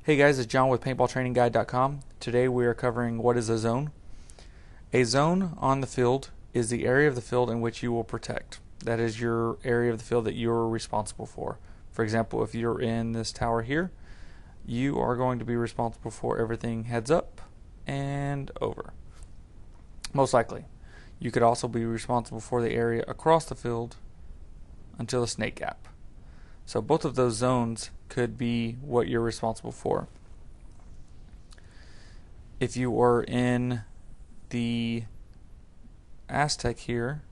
Hey guys, it's John with PaintballTrainingGuide.com. Today we are covering what is a zone. A zone on the field is the area of the field in which you will protect. That is your area of the field that you're responsible for. For example, if you're in this tower here, you are going to be responsible for everything heads up and over. Most likely. You could also be responsible for the area across the field until the snake gap. So both of those zones could be what you're responsible for. If you were in the Aztec here,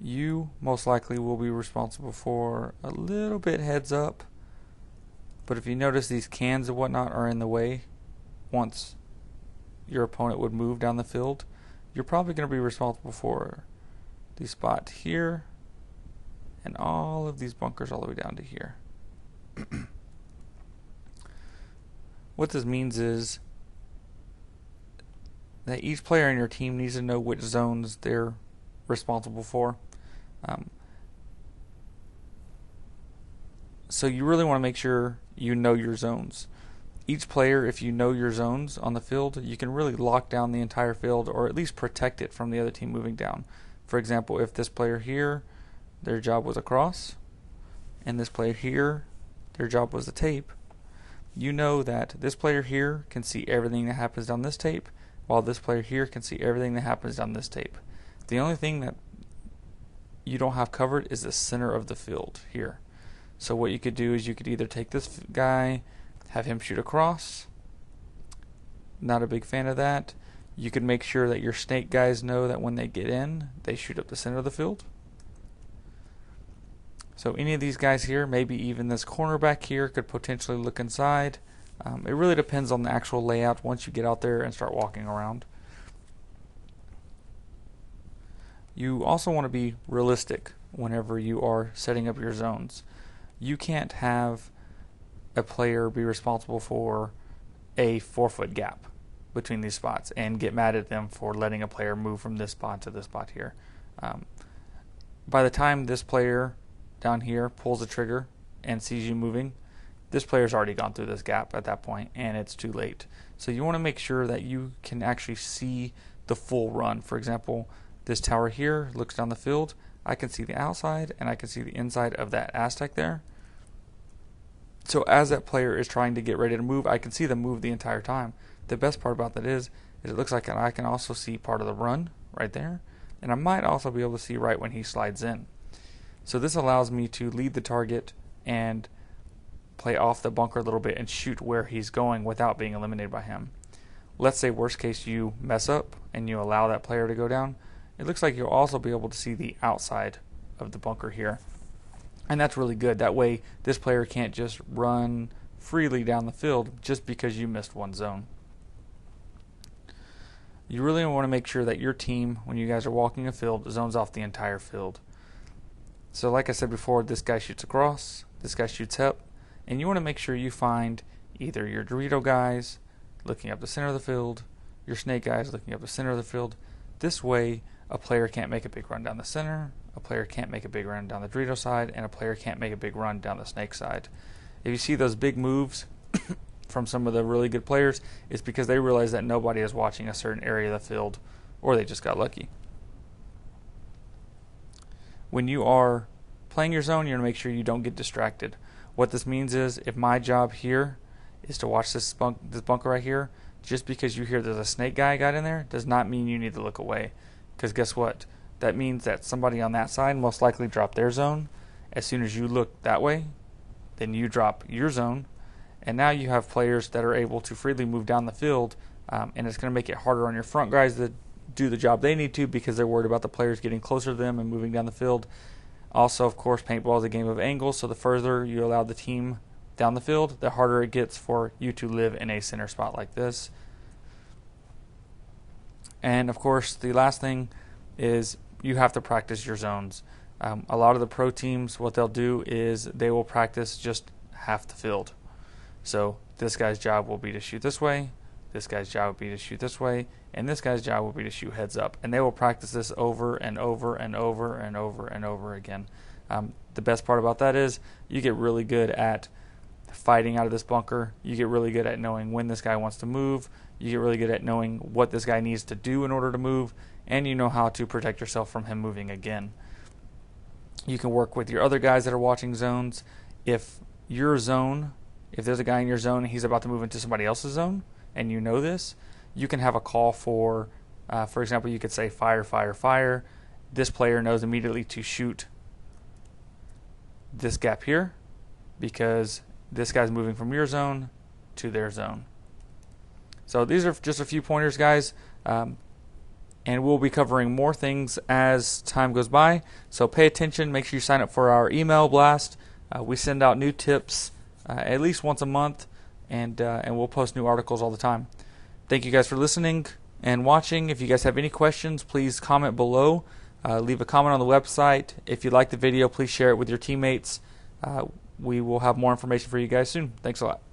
you most likely will be responsible for a little bit heads up. But if you notice, these cans and whatnot are in the way once your opponent would move down the field, you're probably going to be responsible for the spot here and all of these bunkers all the way down to here. What this means is that each player in your team needs to know which zones they're responsible for. So you really want to make sure you know your zones. Each player, if you know your zones on the field, you can really lock down the entire field or at least protect it from the other team moving down. For example, if this player here, their job was across, and this player here, their job was the tape, you know that this player here can see everything that happens down this tape, while this player here can see everything that happens down this tape. The only thing that you don't have covered is the center of the field here. So what you could do is you could either take this guy, have him shoot across. Not a big fan of that. You could make sure that your snake guys know that when they get in, they shoot up the center of the field. So any of these guys here, maybe even this corner back here, could potentially look inside. It really depends on the actual layout once you get out there and start walking around. You also want to be realistic whenever you are setting up your zones. You can't have a player be responsible for a 4-foot gap between these spots and get mad at them for letting a player move from this spot to this spot here. By the time this player down here pulls the trigger and sees you moving, this player's already gone through this gap at that point and it's too late. So you want to make sure that you can actually see the full run. For example, this tower here looks down the field. I can see the outside and I can see the inside of that Aztec there. So as that player is trying to get ready to move, I can see them move the entire time. The best part about that is it looks like I can also see part of the run right there, and I might also be able to see right when he slides in. So this allows me to lead the target and play off the bunker a little bit and shoot where he's going without being eliminated by him. Let's say worst case you mess up and you allow that player to go down. It looks like you'll also be able to see the outside of the bunker here. And that's really good. That way this player can't just run freely down the field just because you missed one zone. You really want to make sure that your team, when you guys are walking a field, zones off the entire field. So like I said before, this guy shoots across, this guy shoots up, and you want to make sure you find either your Dorito guys looking up the center of the field, your snake guys looking up the center of the field. This way a player can't make a big run down the center, a player can't make a big run down the Dorito side, and a player can't make a big run down the snake side. If you see those big moves from some of the really good players, it's because they realize that nobody is watching a certain area of the field, or they just got lucky. When you are playing your zone, you're going to make sure you don't get distracted. What this means is, if my job here is to watch this bunker right here, just because you hear there's a snake guy got in there does not mean you need to look away. Because guess what? That means that somebody on that side most likely dropped their zone. As soon as you look that way, then you drop your zone. And now you have players that are able to freely move down the field. And it's going to make it harder on your front guys to do the job they need to because they're worried about the players getting closer to them and moving down the field. Also, of course, paintball is a game of angles. So the further you allow the team down the field, the harder it gets for you to live in a center spot like this. And of course, the last thing is you have to practice your zones. A lot of the pro teams, what they'll do is they will practice just half the field. So this guy's job will be to shoot this way, this guy's job will be to shoot this way, and this guy's job will be to shoot heads up. And they will practice this over and over and over and over and over again. The best part about that is you get really good at fighting out of this bunker. You get really good at knowing when this guy wants to move. You get really good at knowing what this guy needs to do in order to move, and you know how to protect yourself from him moving again. You can work with your other guys that are watching zones. If there's a guy in your zone and he's about to move into somebody else's zone, and you know this, you can have a call for example, you could say fire, fire, fire. This player knows immediately to shoot this gap here because this guy's moving from your zone to their zone. So these are just a few pointers, guys. And we'll be covering more things as time goes by. So pay attention. Make sure you sign up for our email blast. We send out new tips at least once a month, and we'll post new articles all the time. Thank you guys for listening and watching. If you guys have any questions, please comment below. Leave a comment on the website. If you like the video, please share it with your teammates. We will have more information for you guys soon. Thanks a lot.